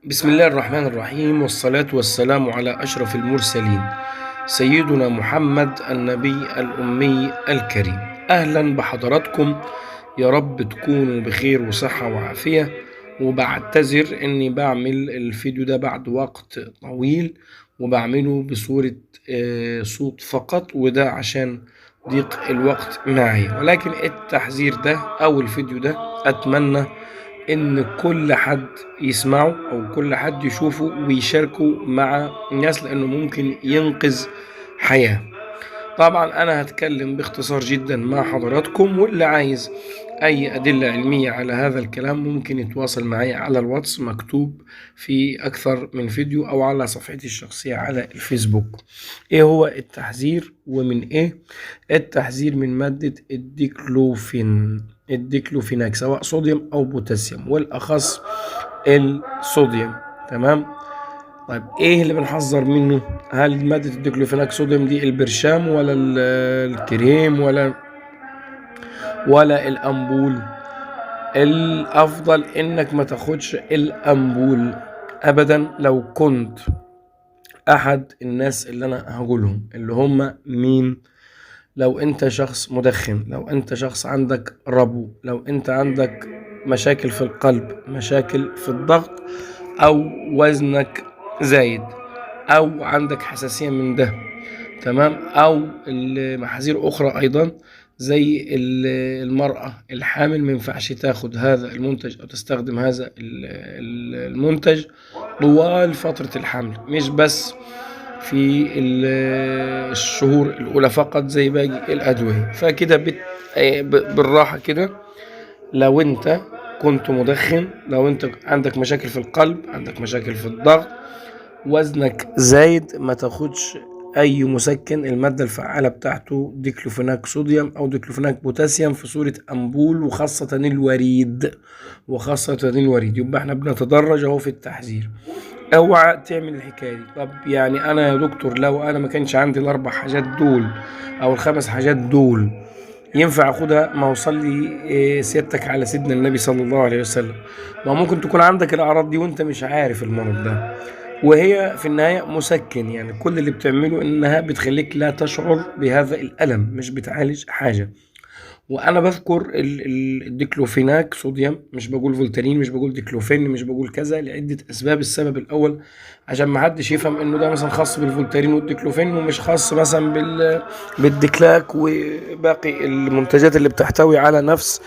بسم الله الرحمن الرحيم، والصلاة والسلام على أشرف المرسلين سيدنا محمد النبي الأمي الكريم. أهلا بحضراتكم، يا رب تكونوا بخير وصحة وعافية. وبعتذر إني بعمل الفيديو ده بعد وقت طويل، وبعمله بصورة صوت فقط، وده عشان ضيق الوقت معي. ولكن التحذير ده أو الفيديو ده أتمنى ان كل حد يسمعه او كل حد يشوفه ويشاركه مع الناس، لانه ممكن ينقذ حياة. طبعا انا هتكلم باختصار جدا مع حضراتكم، واللي عايز اي ادلة علمية على هذا الكلام ممكن يتواصل معي على الواتس، مكتوب في اكثر من فيديو، او على صفحتي الشخصية على الفيسبوك. ايه هو التحذير ومن ايه؟ التحذير من مادة الديكلوفيناك، سواء صوديوم او بوتاسيوم، والاخص الصوديوم. تمام. طيب ايه اللي بنحذر منه؟ هل مادة الديكلوفيناك صوديوم دي البرشام ولا الكريم ولا الامبول؟ الافضل انك ما تاخدش الامبول ابدا. لو كنت احد الناس اللي انا هقولهم، اللي هم مين؟ لو انت شخص مدخن، لو انت شخص عندك ربو، لو انت عندك مشاكل في القلب، مشاكل في الضغط، او وزنك زايد، او عندك حساسية من ده. تمام. او المحاذير اخرى ايضا، زي المرأة الحامل ما ينفعش تاخد هذا المنتج او تستخدم هذا المنتج طوال فترة الحمل، مش بس في الشهور الأولى فقط زي باقي الأدوية. فكده بالراحة كده، لو أنت كنت مدخن، لو أنت عندك مشاكل في القلب، عندك مشاكل في الضغط، وزنك زايد، ما تاخدش أي مسكن. المادة الفعالة بتاعته ديكلوفيناك صوديوم أو ديكلوفيناك بوتاسيوم في صورة أمبول، وخاصة الوريد. يبقى احنا بنتدرج اهو في التحذير. اوعى تعمل الحكايه دي. طب يعني انا يا دكتور لو انا ما كانش عندي الاربع حاجات دول او الخمس حاجات دول، ينفع اخدها؟ ما وصل لي سيادتك على سيدنا النبي صلى الله عليه وسلم. ما ممكن تكون عندك الاعراض دي وانت مش عارف المرض ده، وهي في النهايه مسكن. يعني كل اللي بتعمله انها بتخليك لا تشعر بهذا الالم، مش بتعالج حاجه. وانا بذكر الديكلوفيناك صوديوم، مش بقول فولتارين، مش بقول ديكلوفين، مش بقول كذا، لعده اسباب. السبب الاول عشان ما حدش يفهم انه ده مثلا خاص بالفولتارين والديكلوفين، ومش خاص مثلا بالديكلاك وباقي المنتجات اللي بتحتوي على نفس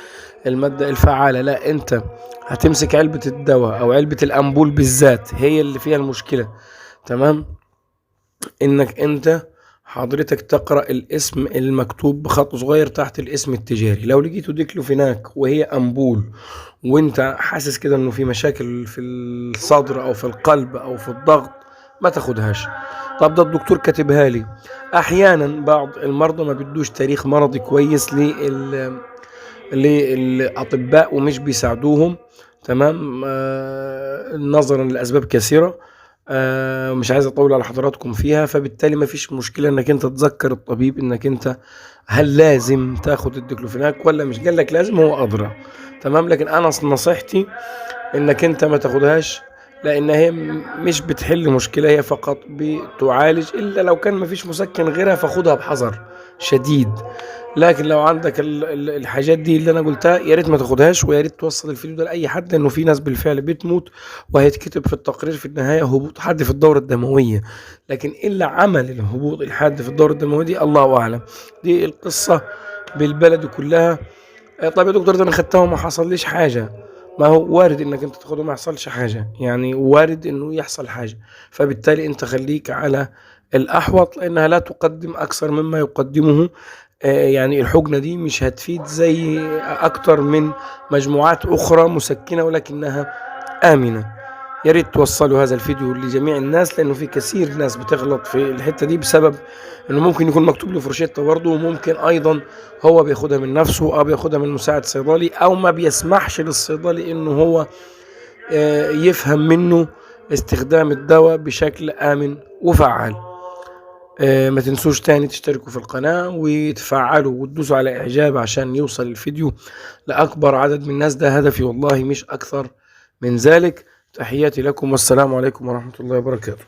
الماده الفعاله. لا، انت هتمسك علبه الدواء او علبه الامبول بالذات، هي اللي فيها المشكله. تمام. انك انت حضرتك تقرأ الاسم المكتوب بخط صغير تحت الاسم التجاري. لو لقيته ديكلوفيناك وهي أمبول، وانت حاسس كده انه في مشاكل في الصدر او في القلب او في الضغط، ما تاخدهاش. طب ده الدكتور كاتبها لي. احيانا بعض المرضى ما بيدوش تاريخ مرضي كويس للاطباء ومش بيساعدوهم. تمام. نظرا لاسباب كثيره، مش عايز اطول على حضراتكم فيها. فبالتالي ما فيش مشكله انك انت تذكر الطبيب انك انت هل لازم تاخد الديكلوفيناك ولا مش. قال لك لازم، هو ادرى. تمام. لكن انا نصيحتي انك انت ما تاخدهاش، لان هي مش بتحل مشكله، هي فقط بتعالج. الا لو كان ما فيش مسكن غيرها فخدها بحذر شديد. لكن لو عندك الحاجات دي اللي انا قلتها، يا ريت ما تاخدهاش. ويا ريت توصل الفيديو ده لاي حد، لانه في ناس بالفعل بتموت، وهيتكتب في التقرير في النهايه هبوط حاد في الدوره الدمويه. لكن الا عمل الهبوط الحاد في الدوره الدمويه دي الله اعلم. دي القصه بالبلد كلها. طيب يا دكتور، ده انا خدتها وما حصليش حاجه. ما هو وارد انك انت تاخده ما يحصلش حاجه، يعني وارد انه يحصل حاجه. فبالتالي انت خليك على الاحوط، لانها لا تقدم اكثر مما يقدمه. يعني الحقنة دي مش هتفيد زي أكتر من مجموعات أخرى مسكنة، ولكنها آمنة. يا ريت توصلوا هذا الفيديو لجميع الناس، لأنه في كثير ناس بتغلط في الحتة دي بسبب إنه ممكن يكون مكتوب له فرشيتا برضه، وممكن أيضا هو بياخدها من نفسه أو بياخدها من مساعد صيدلي، أو ما بيسمحش للصيدلي إنه هو يفهم منه استخدام الدواء بشكل آمن وفعال. ما تنسوش تاني تشتركوا في القناة وتفعلوا وتدوسوا على إعجاب عشان يوصل الفيديو لأكبر عدد من الناس. ده هدفي والله، مش أكثر من ذلك. تحياتي لكم والسلام عليكم ورحمة الله وبركاته.